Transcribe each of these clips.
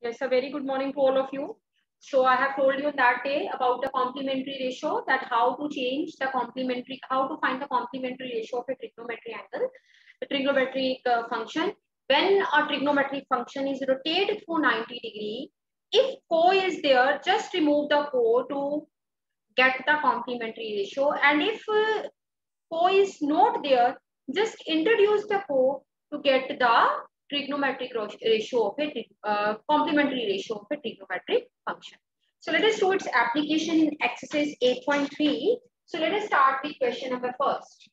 Yes, a very good morning to all of you. So I have told you that day about the complementary ratio, that how to change the complementary, how to find the complementary ratio of a trigonometry angle, the trigonometric function. When a trigonometric function is rotated through 90 degree, if co is there, just remove the co to get the complementary ratio. And if co is not there, just introduce the co to get the trigonometric ratio of a complementary ratio of a trigonometric function. So let us do its application in exercise 8.3. So let us start with question number first.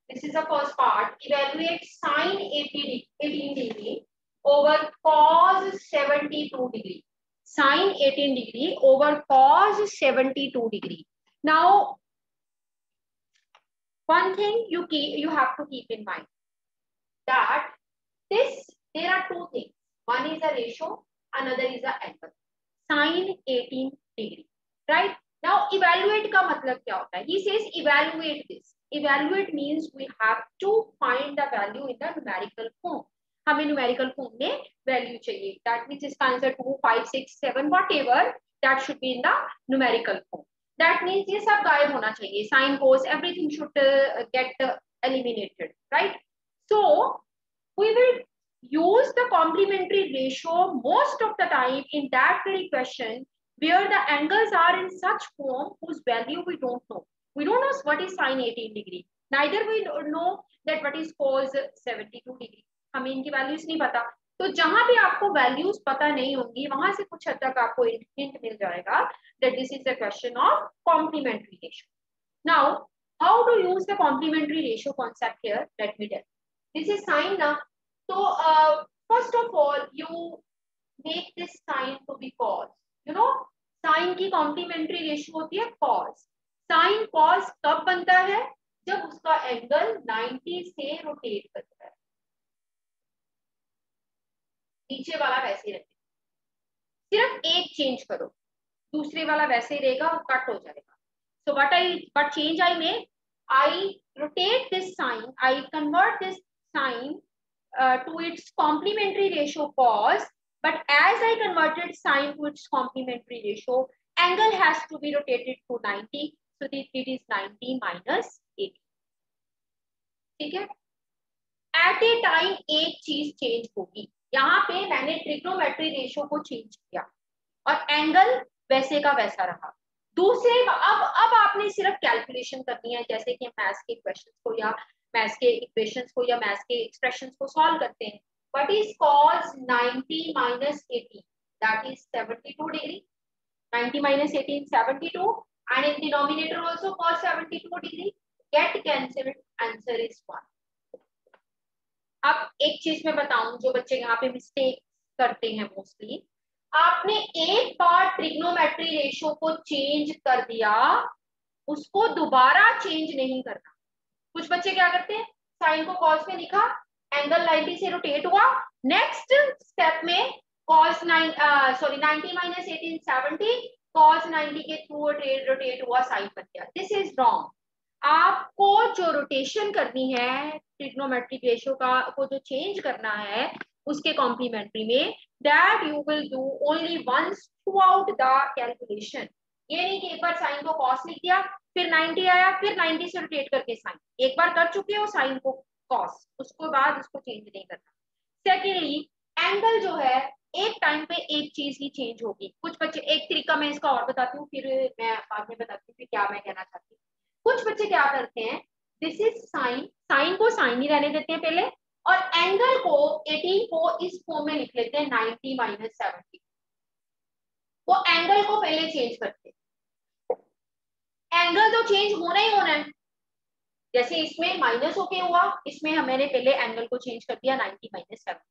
This is the first part. Evaluate sine 18 degree over cos 72 degree. Sine 18 degree over cos 72 degree. Now, one thing you have to keep in mind that there are two things. One is a ratio, another is a angle. Sine 18 degree, right? Now evaluate का मतलब क्या होता है? He says evaluate this. Evaluate means we have to find the value in the numerical form. हमें numerical form में value चाहिए. That means इसका answer 2, 5, 6, 7 whatever that should be in the numerical form. That means ये सब गायब होना चाहिए. Sine, cos, everything should get eliminated, right? So we will use the complementary ratio most of the time in that very question where the angles are in such form whose value we don't know. We don't know what is sine 18 degree. Neither we know that what is cos 72 degree. हमें इनकी values नहीं पता. तो जहां भी आपको values पता नहीं होंगी वहां से कुछ हद तक आपको हिंट मिल जाएगा that this is a question of complementary ratio. Now, how to use the complementary ratio concept here? Let me tell you. This is sine now. So first of all, you make this sine to be cos. You know, sine की complementary ratio होती है cos. Sine cos कब बनता है? जब उसका angle 90 से rotate करता है. नीचे वाला वैसे रहे. सिर्फ एक चेंज करो, दूसरे वाला वैसे रहेगा और कट हो जाएगा. So what change I make? I rotate this sine. I convert this sine to its complementary ratio cos, but as I converted sine to its complementary ratio, angle has to be rotated to 90, so it is 90 minus 80. ठीक है? At a time एक चीज change होगी. यहाँ पे मैंने trigonometry ratio को change किया और एंगल वैसे का वैसा रहा. दूसरे अब आपने सिर्फ कैलकुलेशन करनी है, जैसे कि मैथ्स के क्वेश्चंस को या मैथ्स के इक्वेशंस को या मैथ्स के एक्सप्रेशंस को सॉल्व करते हैं. What is cos 90 minus 80? That is 72 degree. 90 minus 18 72, and in denominator also cos 72 degree. Get cancelled. Answer is 1. अब एक चीज मैं बताऊं जो बच्चे यहाँ पे मिस्टेक करते हैं मोस्टली. आपने एक बार ट्रिग्नोमेट्री रेशियो को चेंज कर दिया, उसको दोबारा चेंज नहीं करना. कुछ बच्चे क्या करते हैं, साइन को कॉस में लिखा, एंगल 90 से रोटेट हुआ, नेक्स्ट स्टेप में cos 90 minus 18 70, cos 90 के थ्रू रोटेट हुआ, साइन बन गया. This is wrong. आपको जो रोटेशन करनी है ट्रिग्नोमेट्रिक रेशियो का को जो चेंज करना है उसके कॉम्प्लीमेंट्री में, that you will do only once throughout the calculation. ये नहीं कि एक बार साइन को कॉस लिख दिया, फिर 90 आया, फिर 90 से रोटेट करके साइन. एक बार कर चुके हो साइन को कॉस, उसके बाद उसको चेंज नहीं करना. सेकेंडली, एंगल जो है एक टाइम पे एक चीज ही चेंज होगी. कुछ बच्चे, एक तरीका मैं इसका और बताती हूँ, फिर मैं बाद में बताती हूँ क्या मैं कहना चाहती हूँ. कुछ बच्चे क्या करते हैं, दिस इज साइन, साइन को साइन ही रहने देते हैं पहले, और एंगल को 18 को इस फॉर्म में लिख लेते हैं 90 minus 70. वो एंगल को पहले चेंज करते हैं. एंगल तो चेंज होना ही होना है. जैसे इसमें माइनस होके हुआ, इसमें मैंने पहले एंगल को चेंज कर दिया 90 minus 70.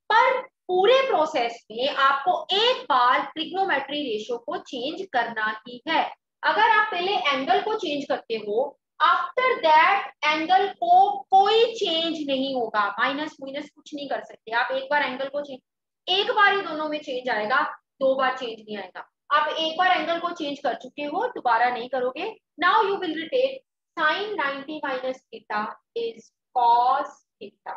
पर पूरे प्रोसेस में आपको एक बार ट्रिग्नोमेट्री रेशियो को चेंज करना ही है. अगर आप पहले एंगल को चेंज करते हो, आफ्टर दैट एंगल को कोई चेंज नहीं होगा. माइनस माइनस कुछ नहीं कर सकते आप. एक बार एंगल को चेंज, एक बार ही दोनों में चेंज आएगा, दो बार चेंज नहीं आएगा. आप एक बार एंगल को चेंज कर चुके हो, दोबारा नहीं करोगे. Now you will retain sin 90 minus theta is cos theta,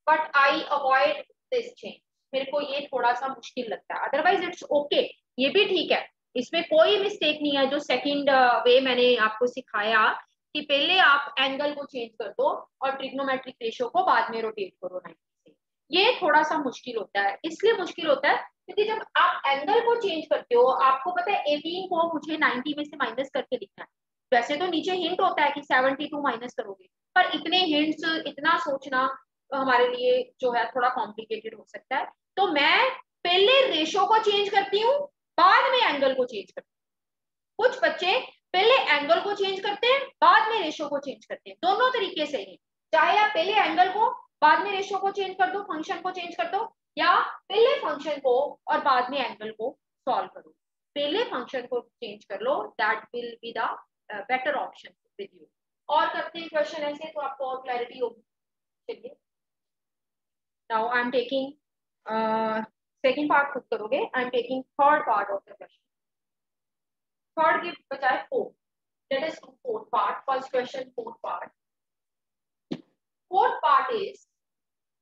but I avoid this change. मेरे को ये थोड़ा सा मुश्किल लगता है, अदरवाइज इट्स ओके, ये भी ठीक है, इसमें कोई मिस्टेक नहीं है। जो सेकंड वे मैंने आपको सिखाया कि पहले आप एंगल को चेंज कर दो और ट्रिग्नोमेट्रिक रेशियो को बाद में रोटेट करो 90 से, ये थोड़ा सा मुश्किल होता है। इसलिए मुश्किल होता है क्योंकि जब आप एंगल को चेंज करते हो, आपको पता है 18 को मुझे 90 में से माइनस करके लिखना है। वैसे तो नीचे हिंट होता है कि 72 माइनस करोगे, पर इतने हिंट्स, इतना सोचना हमारे लिए जो है थोड़ा कॉम्प्लिकेटेड हो सकता है। तो मैं पहले रेशो को चेंज करती हूँ, बाद में एंगल को चेंज करती हूँ। कुछ बच्चे पहले एंगल को चेंज करते हैं, बाद में रेशो को चेंज करते हैं, दोनों तरीके से ही। चाहे आप पहले एंगल को बाद में रेशो को चेंज कर दो, फंक्शन को चेंज कर दो, या पहले फंक्शन को और बाद में एंगल को सॉल्व करो। पहले फंक्शन को चेंज कर लो, that will be the better option with you. और करते हैं क्वेश्चन ऐसे तो आपको और क्लैरिटी होगी। चलिए, now I am taking second part खुद करोगे, I am taking third part of the question. Third के बजाय fourth, let us do fourth part. First question fourth part. Fourth part is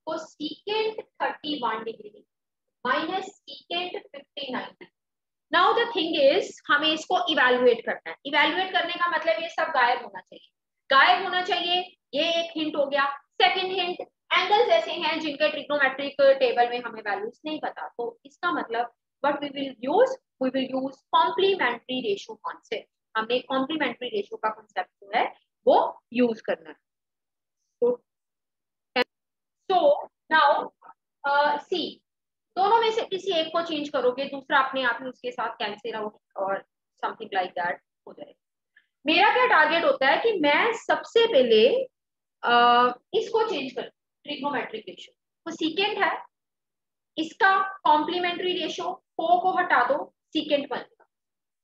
cosecant 31 degree minus secant 59। Now the thing is, हमें इसको evaluate करना है। Evaluate करने का मतलब ये सब गायब होना चाहिए, गायब होना चाहिए। ये एक हिंट हो गया। सेकंड हिंट, एंगल्स ऐसे हैं जिनके ट्रिग्नोमेट्रिक टेबल में हमें वैल्यूज नहीं पता, तो इसका मतलब what we will use complementary ratio concept. हमने कॉम्प्लीमेंट्री रेशियो का कॉन्सेप्ट जो है वो यूज करना है। सो नाउ सी, दोनों में से किसी एक को चेंज करोगे, दूसरा अपने आप ही उसके साथ कैंसिल आउट और समथिंग लाइक दैट हो जाएगा। मेरा क्या टारगेट होता है कि मैं सबसे पहले इसको चेंज करूं, ट्रिग्नोमेट्रिक रेशियो। तो सीकेंट है, इसका कॉम्प्लीमेंट्री रेशियो को हटा दो, सीकेंट बनेगा।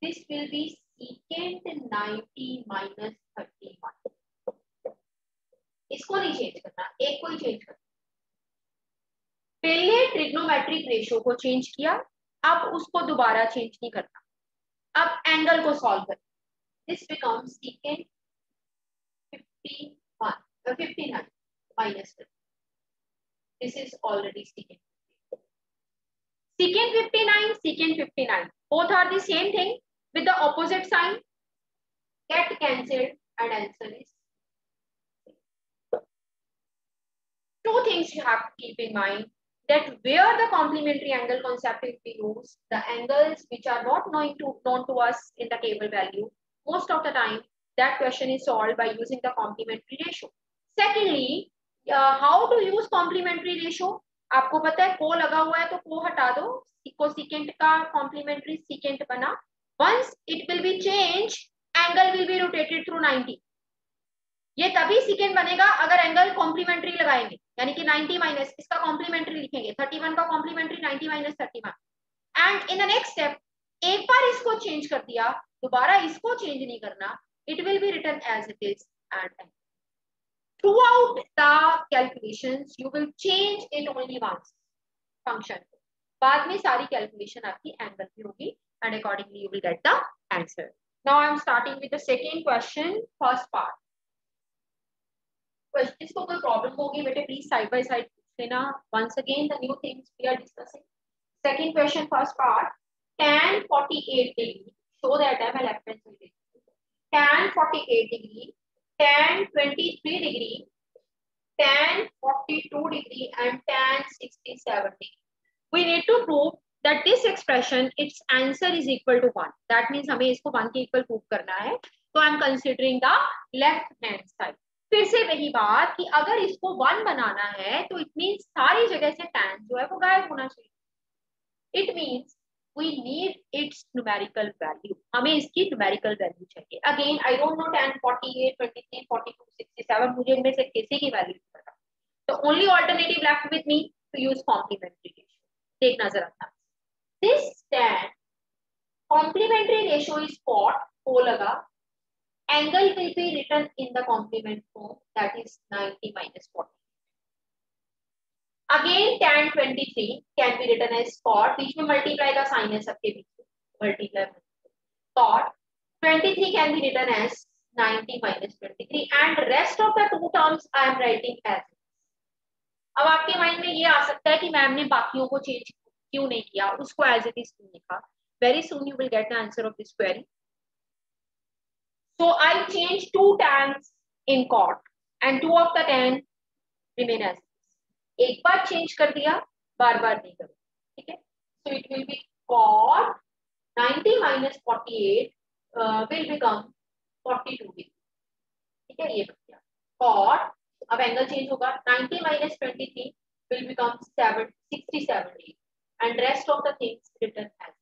This will be secant 90 minus 31। इसको नहीं चेंज करना, एक को ही चेंज करना। पहले ट्रिग्नोमेट्रिक रेशियो को चेंज किया, अब उसको दोबारा चेंज नहीं करना। अब एंगल को सॉल्व करें, this becomes secant 59 minus 30. This is already secant 59, secant 59. Both are the same thing with the opposite sign. Get cancelled and answer is. Two things you have to keep in mind, that where the complementary angle concept is used, the angles which are not known to us in the table value, most of the time that question is solved by using the complementary ratio. Secondly, how to use complementary ratio? आपको पता है को लगा हुआ है तो को हटा दो, कोसेकेंट का कॉम्प्लीमेंट्री सेकेंट बना। Once it will be changed, angle will be rotated through 90. ये तभी सेकेंड बनेगा अगर एंगल कॉम्प्लीमेंट्री लगाएंगे, यानी कि 90 माइनस इसका कॉम्प्लीमेंट्री लिखेंगे, 31 का complementary 90 minus 31। And in the next step, एक बार इसको चेंज कर दिया, दोबारा इसको चेंज नहीं करना, it will be written as it is and throughout the calculations you will change it only once function, बाद में सारी कैलकुलेशन आपकी एंगल की होगी and accordingly you will get the answer. Now I am starting with the second question, first part. इसको कोई problem होगी बेटे प्लीज साइड बाय साइड पूछ लेना. Once again the new things we are discussing. Second question, first part. Tan 48 degree, show that I am a left hand side. Tan 48 degree, tan 23 degree, tan 42 degree and tan 67 degree. We need to prove that this expression, its answer is equal to 1. That means हमें इसको 1 के equal prove करना है. तो I am considering the left hand side. फिर से वही बात कि अगर इसको 1 बनाना है तो it means सारी जगह से tan जो है वो गायब होना चाहिए. It means we need its numerical value. हमें इसकी numerical value चाहिए. Again, I don't know tan 48, 23, 42, 67. मुझे इनमें से किसी की value नहीं पता. The only alternative left with me to use complementary ratio. देखना जरा था. This tan complementary ratio is caught, को लगा. Angle will be written in the complement form, that is 90 minus 40. Again tan 23 can be written as cot, बीच में multiply का sign है सबके बीच में, multiply cot 23 can be written as 90 minus 23 and rest of the two terms I am writing as अब आपके mind में ये आ सकता है कि मैम ने बाकियों को चेंज क्यों नहीं किया, उसको एज इट इज क्यों लिखा. Very soon you will get the answer of this query. So I change 2 tans in cot and 2 of the tan remain as एक बार चेंज कर दिया, बार बार नहीं करो. ठीक है. So it will B cot 90 minus 48 will become 42. ठीक है, ये बन गया cot. अब एंगल चेंज होगा, 90 minus 23 will become 67 and rest of the things written as.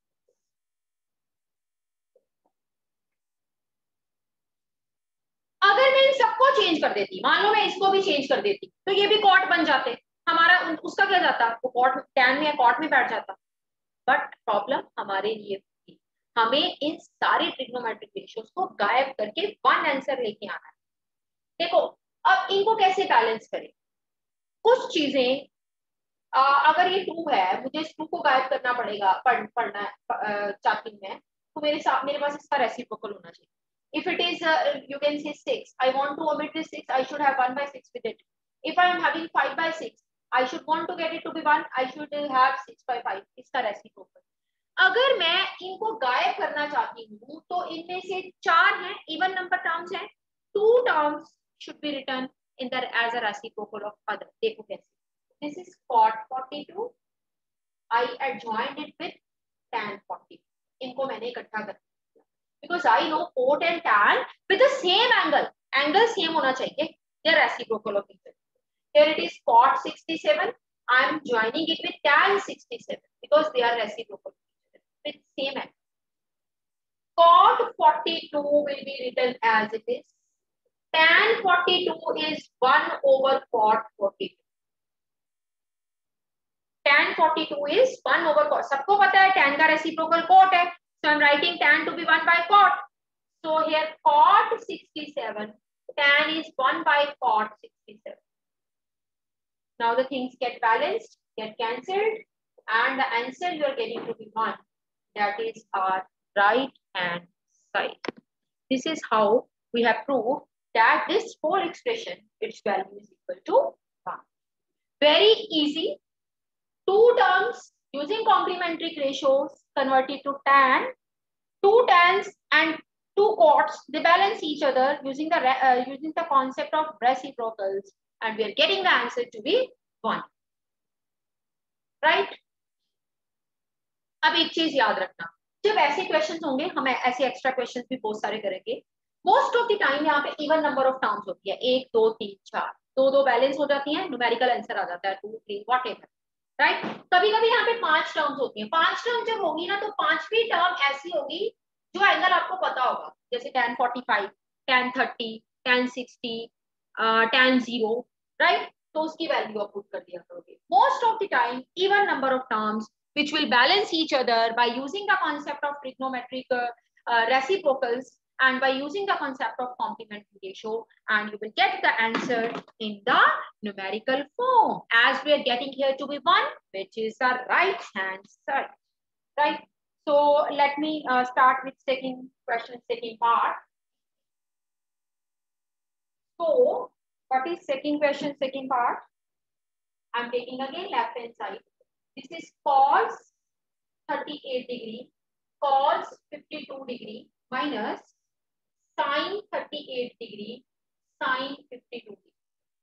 अगर मैं इन सबको चेंज कर देती, मान लो मैं इसको भी चेंज कर देती, तो ये भी कॉट बन जाते. हमारा उसका क्या जाता, वो कॉट टैन में या कॉट में बैठ जाता. बट प्रॉब्लम हमारे लिए थी, हमें इन सारे ट्रिग्नोमेट्रिक रेशियोज को गायब करके वन आंसर लेके आना है. देखो अब इनको कैसे बैलेंस करें. कुछ चीजें अगर ये 2 है, मुझे इस 2 को गायब करना पड़ेगा, पढ़ना चाहती हूँ मैं, तो मेरे पास इसका रेसिप्रोकल होना चाहिए. If it is you can say 6, I want to omit this 6, I should have 1/6 with it. If I am having 5/6, I should want to get it to be 1, I should have 6/5. इसका reciprocal. अगर मैं इनको गायब करना चाहती हूँ तो इनमें से 4 हैं, इवन नंबर टर्म्स हैं, 2 terms should be written in the as a reciprocal of other. देखो कैसे. This is cot 42. I adjoined it with tan 40. इनको मैंने इकट्ठा कर दिया. Because I know cot and tan with the same angle. Angle same होना चाहिए. They are reciprocal of each other. Here it is cot 67. I am joining it with tan 67 because they are reciprocal with same angle. Cot 42 will be written as it is. Tan 42 is 1 over cot 42. Tan 42 is 1 over cot. सबको पता है tan का reciprocal cot है. So I am writing tan to be 1 by cot. So here cot 67, tan is 1 by cot 67. Now the things get balanced, get cancelled, and the answer you are getting to be 1. That is our right hand side. This is how we have proved that this whole expression, its value is equal to 1. Very easy. 2 terms using complementary ratios converted to tan. 2 tans and 2 cots, they balance each other using the concept of reciprocals, and we are getting the answer to be 1. Right? अब एक चीज याद रखना, जब ऐसे questions होंगे, हम ऐसे एक्स्ट्रा क्वेश्चंस भी बहुत सारे करेंगे. मोस्ट ऑफ द टाइम यहाँ पे इवन नंबर ऑफ टर्म्स होती है, 1 2 3 4, 2 बैलेंस हो जाती हैं, न्यूमेरिकल आंसर आ जाता है 2 3 व्हाटएवर. राइट. कभी कभी यहाँ पे 5 टर्म्स होती हैं. 5 टर्म जब होगी ना, तो 5वीं टर्म ऐसी होगी जो एंगल आपको पता होगा, जैसे tan 45, tan 30, tan 60, tan 0. Right. तो उसकी वैल्यू आप पुट कर दिया करोगे. Most of the time even number of terms which will balance each other by using the concept of trigonometric reciprocals and by using the concept of complementary ratio, and you will get the answer in the numerical form as we are getting here to be 1, which is the right hand side. Right. So let me start with second part. So what is second question, second part? I'm taking again left hand side. This is cos 38 degree, cos 52 degree minus sin 38 degree, sin 52 degree.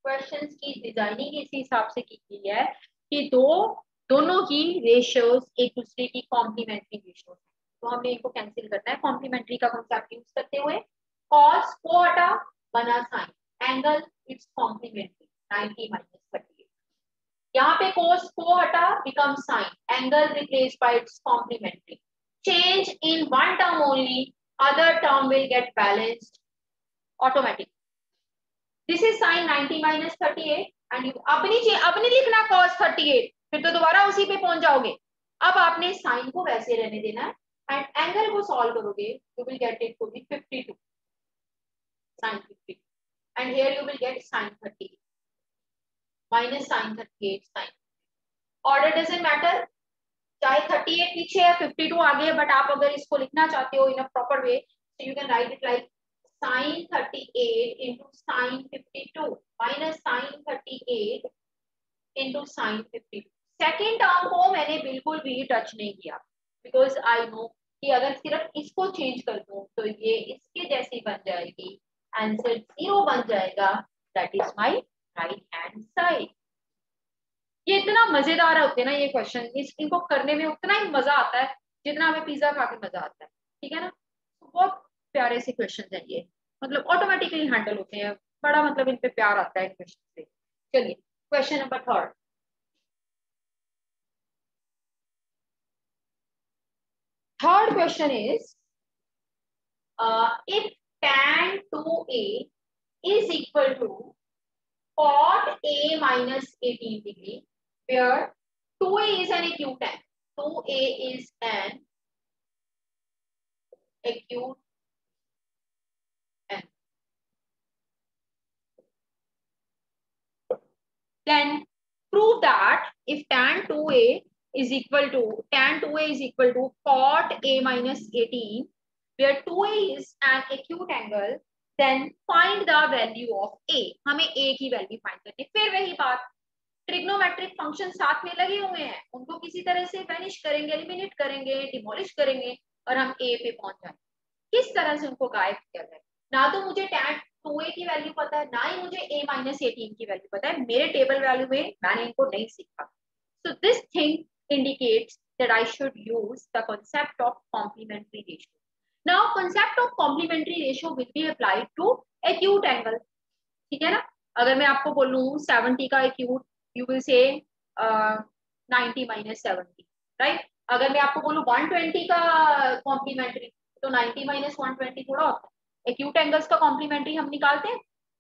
Questions की designing इसी हिसाब से की गई है कि दोनों की रेशियोज एक दूसरे की कॉम्प्लीमेंट्री रेशियोज हैं. तो हमने इनको कैंसिल करना है कॉम्प्लीमेंट्री का कॉन्सेप्ट यूज करते हुए. cos को हटा, बना sin, angle its complementary 90 minus 38. यहाँ पे cos को हटा, become sin, angle replaced by its complementary. Change in one term only, other term will get balanced automatically. This is sin 90 minus 38 and you अब नहीं लिखना cos 38, फिर तो दोबारा उसी पे पहुंच जाओगे. अब आपने sin को वैसे रहने देना है and angle को सॉल्व करोगे, you will get it to be 52, sin 52, and here you will get sin 38 minus sin 38 sin. Order doesn't matter, चाहे 38 पीछे है 52 आगे है, बट आप अगर इसको लिखना चाहते हो in a proper way, so you can write it like sin 38 into sin 52 minus sin 38 into sine 52। Second term को मैंने बिल्कुल भी टच नहीं किया बिकॉज आई नो कि अगर सिर्फ इसको चेंज कर दूं तो ये इसके जैसी बन जाएगी, आंसर 0 बन जाएगा। That is my right hand side. ये इतना मजेदार होते हैं ना ये क्वेश्चन, इनको करने में उतना ही मजा आता है जितना हमें पिज्जा खा के मजा आता है, ठीक है ना। तो बहुत प्यारे से क्वेश्चन है ये, मतलब ऑटोमेटिकली हैंडल होते हैं, बड़ा मतलब इन पे प्यार आता है क्वेश्चन से। चलिए question number third. Third question is if tan 2a is equal to cot a minus 18 degree, where 2a is an acute angle, 2a is an acute angle, then prove that if tan 2a is equal to cot a minus 18, where 2a is an acute angle, then find the value of a। हमें a की value find करनी है। फिर वही बात, trigonometric function साथ में लगे हुए हैं, उनको किसी तरह से वैनिश करेंगे, एलिमिनेट करेंगे, डिमोलिश करेंगे और हम a पे पहुंच जाएंगे। किस तरह से उनको गायब किया जाए? ना तो मुझे tan 2a की वैल्यू पता है, ना ही मुझे a माइनस 18 की वैल्यू पता है, मेरे टेबल वैल्यू में मैंने इनको नहीं सीखा। So this thing indicates that I should use the concept of complementary ratio. Now concept of complementary ratio will be applied to acute angle, ठीक है ना। अगर मैं आपको बोलूं 70 का acute, you will say 90 minus 70, right? अगर मैं आपको बोलूं 120 का complementary, तो 90 minus 120 थोड़ा होता है। acute angles का complementary हम निकालते हैं।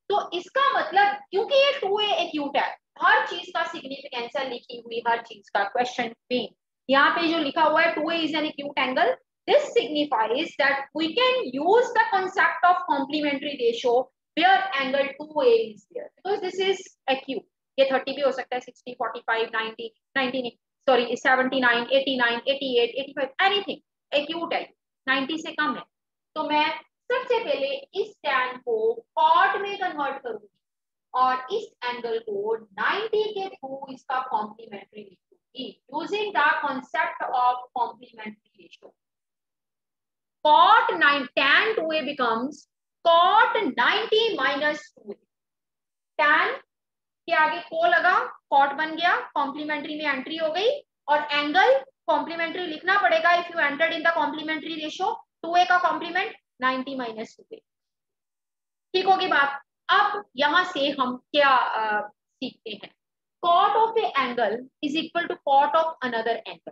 तो इसका मतलब क्योंकि ये 2a acute है, हर चीज का सिग्निफिकेंस है लिखी हुई, हर चीज का क्वेश्चन में यहाँ पे जो लिखा हुआ है 2a is an acute angle, this signifies that we can use the concept of complementary ratio where angle 2a is there, because this is acute। ये 30 भी हो सकता है, 60, 45, 90, 90 सॉरी 79, 89, 88, 85, एनीथिंग acute है, 90 से कम है। तो मैं सबसे पहले इस tan को cot में कन्वर्ट करूंगी और इस एंगल को 90 के थ्रू इसका कॉम्प्लीमेंट्री लिखूंगी using the concept of complementary ratio. cot 9 tan 2a becomes cot 90 minus 2a। tan के आगे को लगा, cot बन गया, कॉम्प्लीमेंट्री में एंट्री हो गई और एंगल कॉम्प्लीमेंट्री लिखना पड़ेगा if you entered in the complementary ratio. 2a का कॉम्प्लीमेंट 90 माइनस 2a, ठीक होगी बात। अब यहां से हम क्या सीखते हैं? cot of a angle is equal to cot of another angle.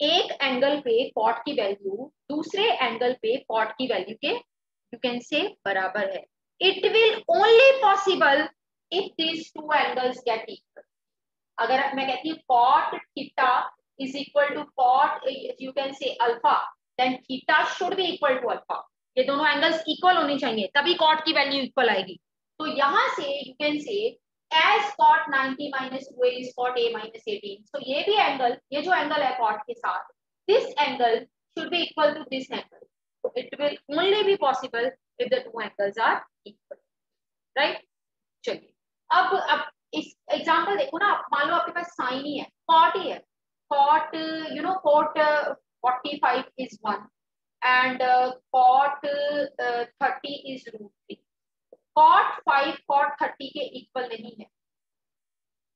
एक एंगल पे cot की वैल्यू दूसरे एंगल पे cot की वैल्यू के यू कैन से बराबर है। It will only possible if these two angles get equal. अगर मैं कहती हूँ cot theta is equal to cot you can say alpha, then theta should be equal to alpha. ये दोनों angles equal होने चाहिए तभी cot की वैल्यू इक्वल आएगी। तो यहां से यू कैन से as cot 90 minus 2a is cot a minus 18, so ये भी एंगल, ये जो एंगल है cot के साथ, this angle should be equal to this angle, so it will only be possible if the two angles are equal, right? चलिए अब इस एग्जांपल देखो ना, मान लो आपके पास साइन ही है, cot ही है, cot you know cot 45 is 1 and cot 30 is √3। cot 5 cot 30 के इक्वल नहीं है।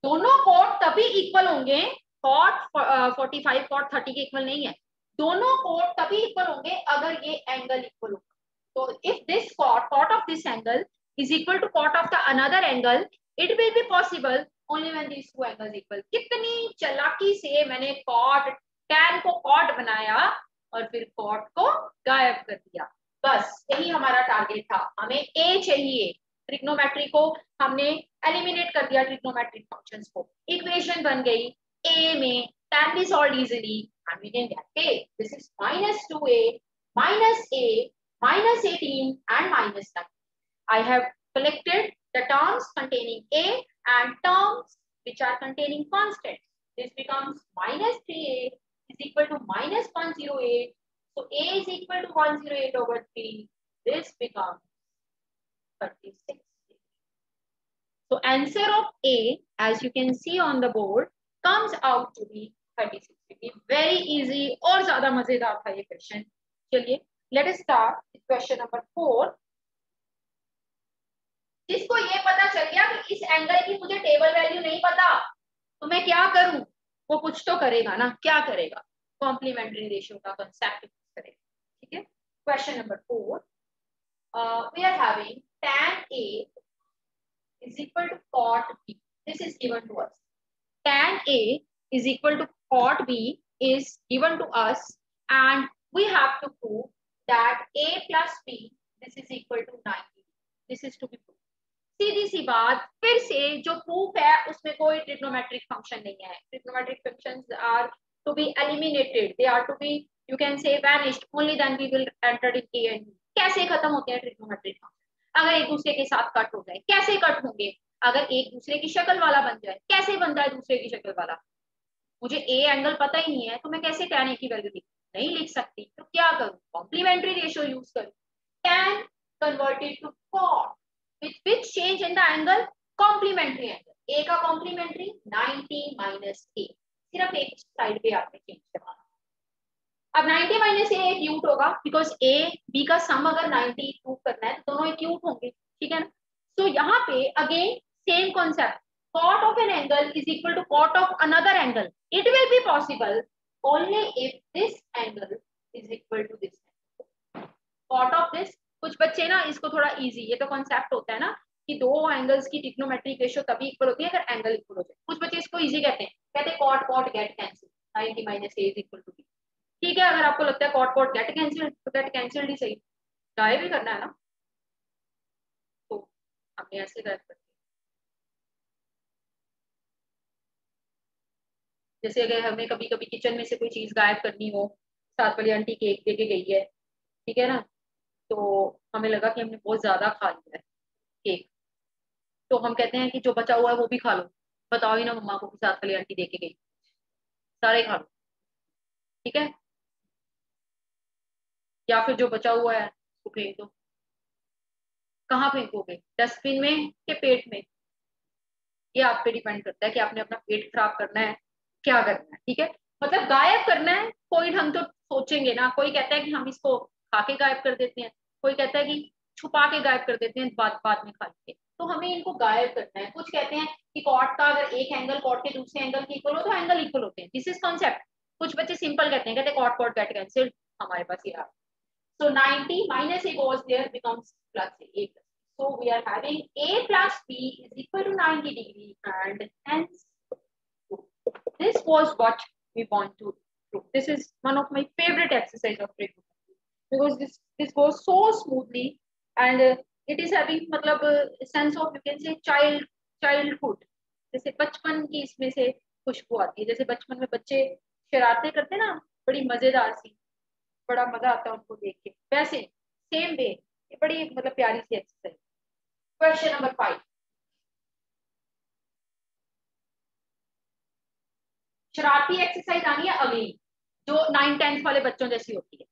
दोनों cot तभी इक्वल होंगे, cot 45 cot 30 के इक्वल नहीं है। दोनों cot तभी इक्वल होंगे अगर ये एंगल इक्वल होगा। तो if this cot of this angle is equal to cot of the another angle, it will be possible only when these two angles equal। कितनी चालाकी से मैंने cot tan को cot बनाया और फिर cot को गायब कर दिया। बस यही हमारा टारगेट था, हमें a चाहिए। ट्रिग्नोमेट्री को हमने एलिमिनेट कर दिया, ट्रिग्नोमेट्रिक फंक्शंस को, इक्वेशन बन गई a में, can be solved easily and we can get a। this is minus 2a minus a minus 18 and minus 9। I have collected the terms containing a and terms which are containing constants। this becomes minus 3a is equal to minus 108, so a is equal to 108 over 3, this becomes 36। So answer of A, as you can see on the board, comes out to be 36 degree. Very easy और ज्यादा मजेदार था ये question. चलिए let us start with question number 4. जिसको ये पता चल गया कि इस एंगल की मुझे टेबल वैल्यू नहीं पता तो मैं क्या करूं, वो कुछ तो करेगा ना. क्या करेगा? कॉम्प्लीमेंट्री रेशियो का कंसेप्ट करेगा. ठीक है. Question number 4, we are having tan A is equal to cot B. This is given to us. Tan A is equal to cot B is given to us and we have to prove that A plus B this is equal to 90. This is to be proved. सीधी सी बात, फिर से जो proof है उसमें कोई trigonometric function नहीं है. Trigonometric functions are to be eliminated, they are to be you can say vanished, only then we will enter in a and b. कैसे खत्म होते हैं ट्रिग्नोमेट्रिक फंक्शन? अगर एक दूसरे के साथ कट हो जाए. कैसे कट होंगे? अगर एक दूसरे की शक्ल वाला बन जाए. कैसे बनता है दूसरे की शक्ल वाला? मुझे ए एंगल पता ही नहीं है तो मैं कैसे tan A की वैल्यू नहीं लिख सकती. तो क्या करूं? कॉम्प्लीमेंट्री रेशियो यूज करूं. tan converted to cot with which change in the angle? Complementary angle. A का complementary 90 minus A. सिर्फ एक साइड पे आपने चेंज करना. अब 90 minus A एक्यूट होगा because A B का सम अगर 90 प्रूव करना है तो दोनों एक्यूट होंगे. ठीक है ना. तो यहाँ पे again same concept. Cot of an angle is equal to cot of another angle. It will be possible only if this angle is equal to this angle. Cot of this, कुछ बच्चे ना इसको थोड़ा इजी, ये तो concept होता है ना कि दो एंगल्स की ट्रिग्नोमेट्रिक रेशियो तभी इक्वल होती है अगर एंगल इक्वल हो जाए. कुछ बच्चे इसको इजी कहते हैं cot cot get cancel 90 minus a is equal to b. ठीक है. अगर आपको लगता है कॉट कॉट गेट कैंसिल तो गेट कैंसिल ही सही. गायब भी करना है ना तो हमने ऐसे गायब कर दिया. जैसे अगर हमें कभी कभी किचन में से कोई चीज गायब करनी हो, साथ वाली आंटी केक दे के गई है. ठीक है ना. तो हमें लगा कि हमने बहुत ज्यादा खा लिया है केक, तो हम कहते हैं कि जो बचा हुआ है वो भी खा लो. बताओ ही ना मम्मा को कि साथ वाली आंटी दे के गई, सारे खा लो. ठीक है. या फिर जो बचा हुआ है उसको फेंक दो. कहाँ फेंकोगे? डस्टबिन में के पेट में? ये आप पे डिपेंड करता है कि आपने अपना पेट खराब करना है क्या करना है. ठीक है. मतलब गायब करना है कोई ढंग तो सोचेंगे ना. कोई कहता है कि हम इसको खा के गायब कर देते हैं, कोई कहता है कि छुपा के गायब कर देते हैं, बाद में खा लेंगे. तो हमें इनको गायब करना है. कुछ कहते हैं कि कॉट का अगर एक एंगल कॉट के दूसरे एंगल के इक्वल हो तो एंगल इक्वल होते हैं. This is concept. कुछ बच्चे सिंपल कहते हैं, कहते कॉट कॉट गेट कैंसिल्ड. हमारे पास ये आ. So 90 minus A goes there becomes plus A. So we are having A plus B is equal to 90 degree and hence this was what we want to prove. This is one of my favorite exercise of trigonometry because this goes so smoothly and it is having मतलब sense of you can say childhood. जैसे बचपन की इसमें से खुशबू आती है. जैसे बचपन में बच्चे शरारतें करते हैं ना, बड़ी मजेदार सी, बड़ा मजा आता है उनको देख के. वैसे सेम वे ये बड़ी मतलब प्यारी सी एक्सरसाइज. Question number 5. शरारती एक्सरसाइज आनी है अगली, जो 9-10 वाले बच्चों जैसी होती है,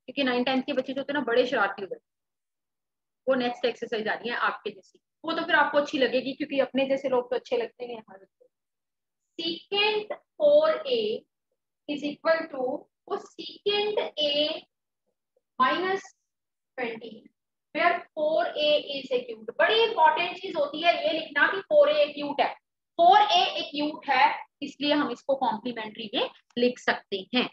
क्योंकि 9-10 के बच्चे जो होते हैं ना बड़े शरारती होते हैं. वो नेक्स्ट एक्सरसाइज आनी है आपके जैसी. वो तो फिर आपको अच्छी लगेगी क्योंकि अपने जैसे लोग तो अच्छे लगते हैं हमारे. Secant 4A is equal to secant A minus 20 where 4A is acute. बड़ी इंपॉर्टेंट चीज होती है ये लिखना कि 4A acute है. 4A acute है इसलिए हम इसको कॉम्प्लीमेंट्री में लिख सकते हैं.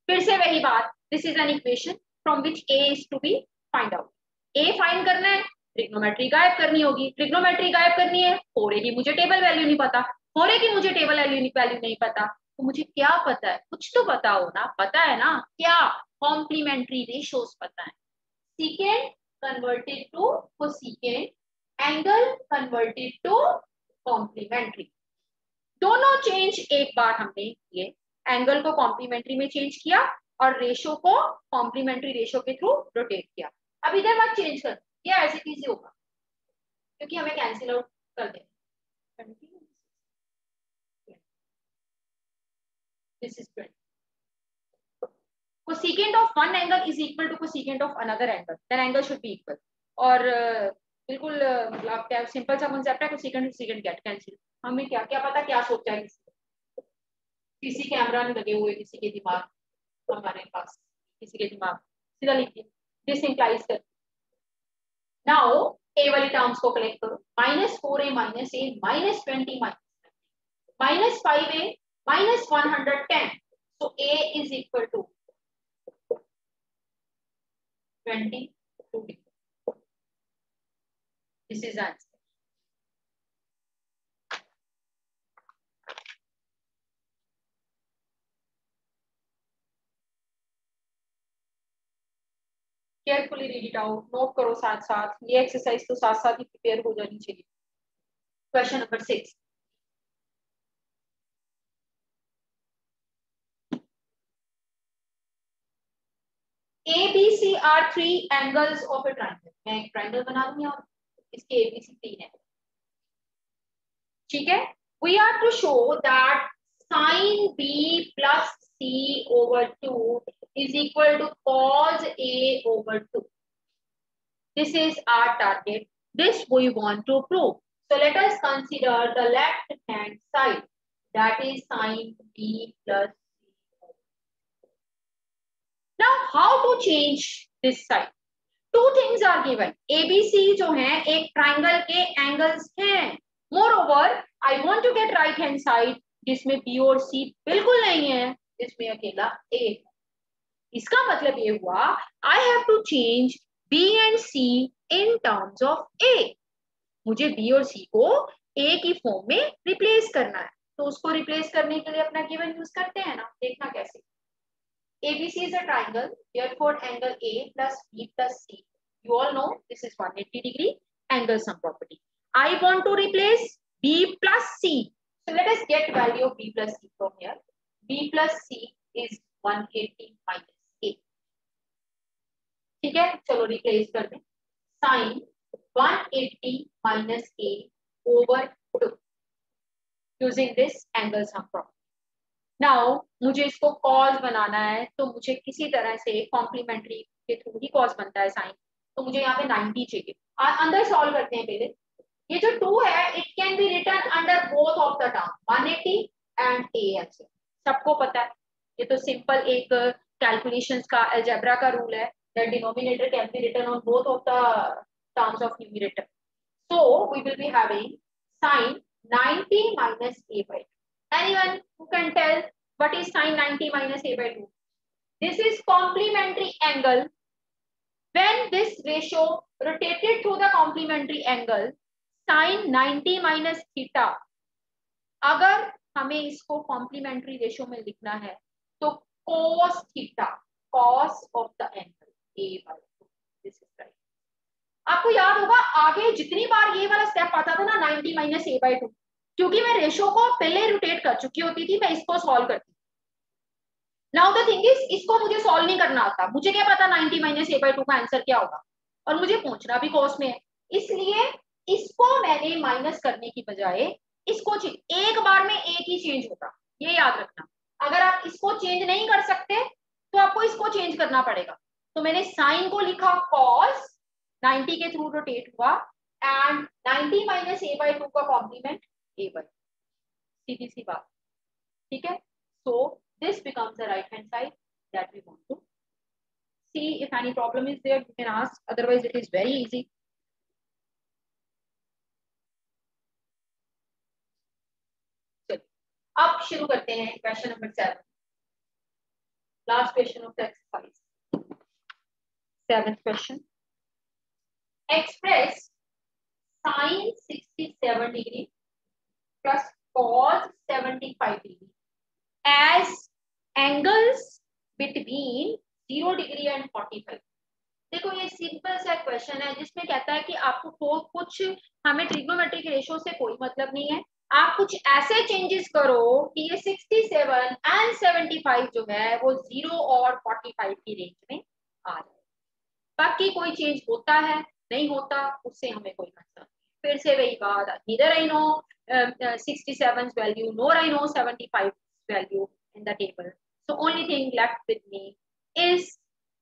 फिर से वही बात, this is an equation from which A is to be find out. A find करना है, ट्रिग्नोमेट्री गायब करनी होगी. ट्रिग्नोमेट्री गायब करनी है, 4A की मुझे टेबल वैल्यू नहीं पता, 4A की मुझे टेबल वैल्यू नहीं पता, तो मुझे क्या पता है? कुछ तो पता हो ना. पता है ना क्या? कॉम्प्लीमेंट्री रेशियोज पता है. secant converted to cosecant, angle converted to complementary. दोनों चेंज एक बार हमने किए. एंगल को कॉम्प्लीमेंट्री में चेंज किया और रेशो को कॉम्प्लीमेंट्री रेशो के थ्रू रोटेट किया. अब इधर बात चेंज कर, ये ऐसे इजी होगा क्योंकि हमें कैंसिल आउट कर देना. This is 20. cosecant of one angle is equal to cosecant of another angle, then angle should be equal. और बिल्कुल मतलब क्या सिंपल सा कॉन्सेप्ट है, सेकंड सेकंड गेट कैंसिल। हमें क्या क्या पता क्या सोचा है किसी कैमरा नहीं लगे हुए, किसी के दिमाग हमारे पास, किसी के दिमाग सीधा लिखिए दिस इंप्लाइज कर। नाउ ए वाली टर्म्स को कलेक्ट करो, -4a -a -20 -5a -110, so a is equal to 22. This is answer. Carefully read it out, note करो साथ साथ, ये एक्सरसाइज तो साथ साथ ही प्रिपेयर हो जानी चाहिए। Question number 6, ABC are three angles of a triangle। मैं एक ट्रायंगल बना दूंगी और इसके ABC 3 है, ठीक है। We are to show that sin B plus C over 2 is equal to cos A over 2. This is our target. This we want to prove. So let us consider the left hand side, that is sin B plus C. Now how to change this side? Two things are given. ABC जो है एक triangle के angles हैं। Moreover, I want to get right hand side जिसमें B और C बिल्कुल नहीं है, जिसमें अकेला A है। इसका मतलब ये हुआ I have to change B and C in terms of A। मुझे B और C को A की फॉर्म में रिप्लेस करना है, तो उसको रिप्लेस करने के लिए अपना गिवन यूज करते हैं ना, देखना कैसे। ABC is a triangle, therefore angle A plus B plus C. You all know this is 180-degree angle sum property. I want to replace B plus C. So let us get value of B plus C from here. B plus C is 180 minus A. ठीक है, चलो replace कर दें। Sin 180 minus A over 2 using this angle sum property. Now मुझे इसको cos बनाना है, तो मुझे किसी तरह से कॉम्प्लीमेंट्री के थ्रू ही कॉस बनता है साइन, तो मुझे यहाँ पे 90 चाहिए। अंदर सॉल्व करते हैं पहले। ये जो 2 है it can be written under both of the term 180 and a, सबको पता है, ये तो सिंपल एक कैलकुलेशंस का अलजेब्रा का रूल है, the denominator can be written on both of the terms of numerator. So we will be having sin 90 minus a by 2. Anyone who can tell what is sin 90 minus a by 2? This is complementary angle. When this ratio rotated through the complementary angle, sin 90 minus theta, अगर हमें इसको complementary ratio में लिखना है तो cos theta, cos of the angle a by 2. This is right. आपको याद होगा आगे जितनी बार ये वाला स्टेप आता था ना 90 minus a by 2, क्योंकि मैं रेशो को पहले रोटेट कर चुकी होती थी, मैं इसको सॉल्व करती। नाउ द थिंग इज इसको मुझे सॉल्व नहीं करना आता, मुझे क्या पता 90 माइनस a by 2 का आंसर क्या होगा, और मुझे पहुंचना भी कॉस में है, इसलिए इसको मैंने माइनस करने की बजाय इसको एक बार में एक ही चेंज होगा, ये याद रखना। अगर आप इसको चेंज नहीं कर सकते तो आपको इसको चेंज करना पड़ेगा। तो मैंने साइन को लिखा कॉस, 90 के थ्रू रोटेट हुआ, एंड 90 माइनस a by 2 का कॉम्प्लीमेंट a by, सीधी सी बात, ठीक है। सो this becomes the right hand side that we want to see. If any problem is there you can ask, otherwise it is very easy. चलिए अब शुरू करते हैं question number 7, last question of the exercise. 7th question, express sin 67 degree plus cos 75 degree as angles between 0 degree and 45। देखो ये simple सा question है जिसमें कहता है कि आपको कुछ, हमें ट्रिग्नोमेट्रिक रेशो से कोई मतलब नहीं है, आप कुछ ऐसे चेंजेस करो कि ये 67 एंड 75 जो है वो 0 और 45 की रेंज में आ जाए। बाकी कोई चेंज होता है नहीं होता उससे हमें कोई मतलब नहीं। फिर से वही बात, neither I know 67's value nor I know 75's value in the table, so only thing left with me is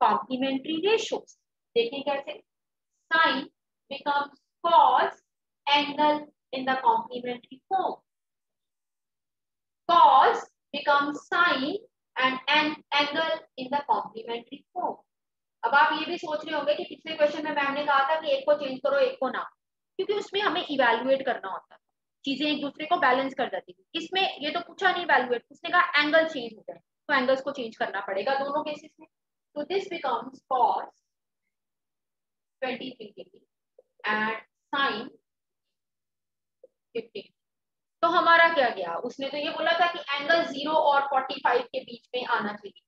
complementary ratios। देखिए कैसे, sin becomes cos angle in the complementary form. Cos becomes sine and an angle in the complementary form. अब आप ये भी सोच रहे होंगे कि पिछले क्वेश्चन में मैम ने कहा था कि एक को चेंज करो एक को ना, क्योंकि उसमें हमें इवैल्यूएट करना होता है, चीजें एक दूसरे को बैलेंस कर जाती है। इसमें ये तो पूछा नहीं इवैल्यूएट, उसने कहा एंगल चेंज हो जाए, तो एंगल्स को चेंज करना पड़ेगा दोनों केसेस में। तो this becomes cos 23 degree and sin 15। तो हमारा क्या गया, उसने तो ये बोला था कि एंगल 0 और 45 के बीच में आना चाहिए।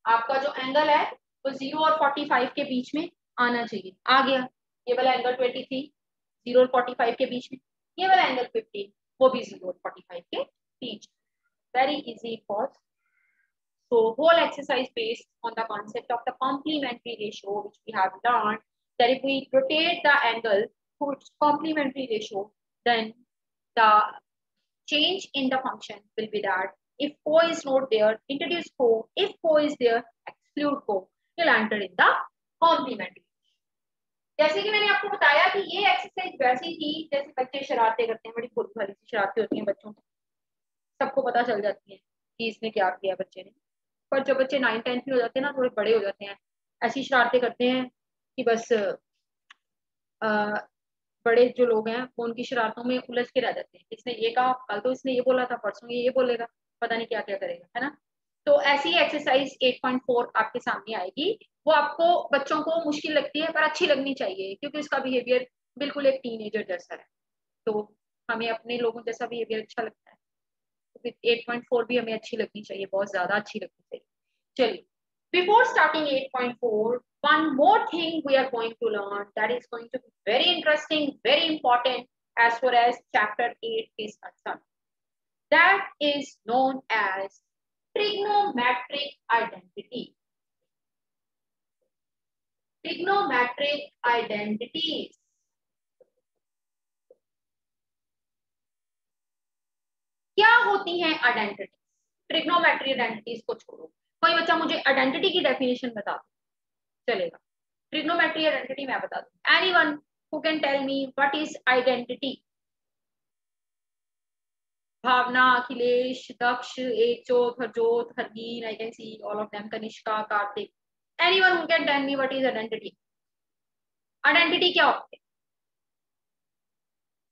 आपका जो एंगल है वो 0 और 45 के बीच में आना चाहिए, आ गया। ये वाला एंगल 23 0 और 45 के बीच में, ये वाला एंगल 15 वो भी 0 और 45 के बीच। Very easy for. So whole exercise based on the concept of the complementary ratio, which we have learned that if we rotate the angle to its complementary ratio, then the change in the function will be that if co is not there, introduce co. If co is there, exclude co. You'll enter in the complementary. जैसे कि मैंने आपको बताया कि ये exercise वैसी थी जैसे बच्चे शरारतें करते हैं, बड़ी भोली भाली सी शरारतें होती हैं बच्चों की, सबको पता चल जाती है कि इसने क्या किया बच्चे ने। पर जब बच्चे 9th 10th में हो जाते हैं ना, थोड़े बड़े हो जाते हैं, ऐसी शरारतें करते हैं कि बस बड़े जो लोग हैं वो उनकी शरारतों में उलझ के रह जाते हैं। इसने ये कहा, कल तो इसने ये बोला था, परसों ये बोलेगा, पता नहीं क्या क्या करेगा, है ना। तो ऐसी एक्सरसाइज 8.4 आपके सामने आएगी। वो आपको बच्चों को मुश्किल लगती है पर अच्छी लगनी चाहिए, क्योंकि उसका बिहेवियर बिल्कुल एक टीनेजर जैसा है, तो हमें अपने लोगों जैसा बिहेवियर अच्छा लगता है, तो 8.4 भी हमें अच्छी लगनी चाहिए, बहुत ज्यादा अच्छी लगनी चाहिए। चलिए, before starting 8.4, one more thing we are going to learn that is going to be very interesting, very important as far as chapter 8 is concerned. That is known as trigonometric identity. Trigonometric identities. क्या होती हैं identity? Trigonometry identities को छोड़ो, कोई बच्चा मुझे identity की definition बता दो, चलेगा। ट्रिग्नोमेट्री आइडेंटिटी मैं बता दूं। Anyone who can tell me what is identity? Bhavna, Akhilesh, Daksh, Ekjot, Harjot, Hargeen, I can see all of them, Kanishka, Kartik. Anyone who can tell me what is identity? Identity क्या होती है?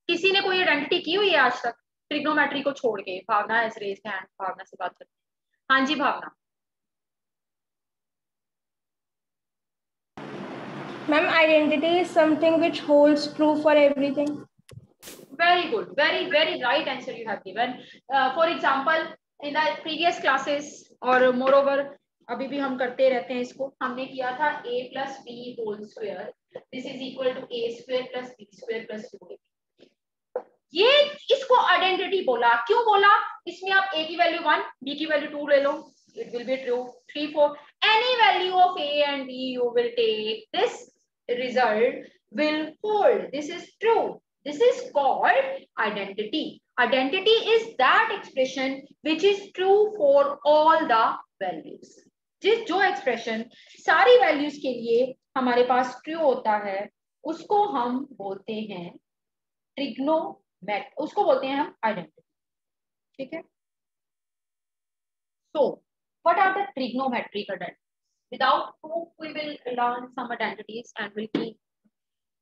किसी ने कोई आइडेंटिटी की हुई है आज तक ट्रिग्नोमेट्री को छोड़ के? भावना हैज रेज्ड हैंड, भावना से बात करते हैं। हाँ जी भावना। Ma'am, identity is something which holds true for everything. Very good, very right answer you have given. For example, in the previous classes और moreover अभी भी हम करते रहते हैं इसको, हमने किया था a plus b whole square this is equal to a square plus b square plus 2ab। ये इसको आइडेंटिटी बोला, क्यों बोला? इसमें आप a की वैल्यू 1 b की वैल्यू 2 ले लो, it will be true। 3 4 any value of a and b you will take, this result will hold, this is true, this is called identity। Identity is that expression which is true for all the values। जो expression सारी values के लिए हमारे पास true होता है उसको हम बोलते हैं ट्रिग्नोमेट्री, उसको बोलते हैं हम आइडेंटिटी, ठीक है। So what are the trigonometric identities? Without proof we will learn some identities and we'll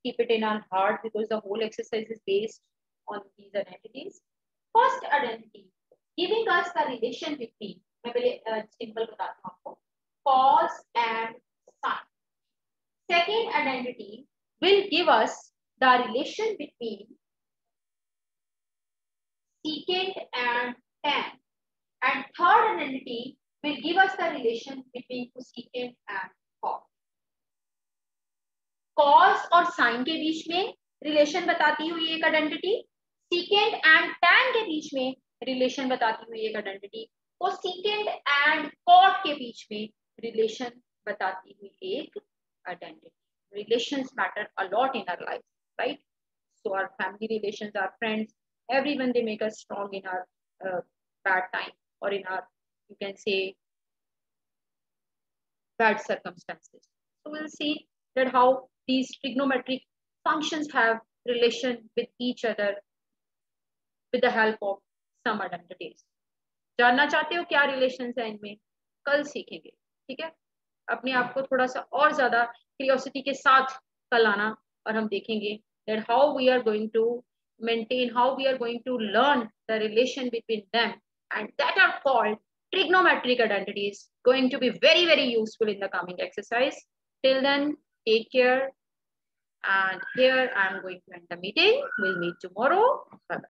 keep it in our heart because the whole exercise is based on these identities। First identity giving us the relation between, मैं पहले simple बताती हूँ आपको, cos and sin। Second identity will give us the relation between secant and tan, and third identity will give us the relation between cosecant and cos। cos और sin के बीच में relation बताती हुई एक आइडेंटिटी, secant एंड tan के बीच में relation बताती हुई एक आइडेंटिटी, cosecant एंड cot के बीच में रिलेशन बताती हुई एक identity. Relations matter a lot in our life, right? So our family relations, our friends, everyone, they make us strong in our bad time or in our, you can say, bad circumstances। So we'll see that how these trigonometric functions have relation with each other with the help of some identities. जानना चाहते हो क्या relations है इनमें? कल सीखेंगे, ठीक है? अपने आप को थोड़ा सा और ज्यादा क्यूरियोसिटी के साथ कल आना और हम देखेंगे that how we are going to maintain, how we are going to learn the relation between them, and that are called trigonometric identities, going to be very, very useful in the coming exercise. Till then, take care. And here I am going to end the meeting. We'll meet tomorrow. Bye-bye.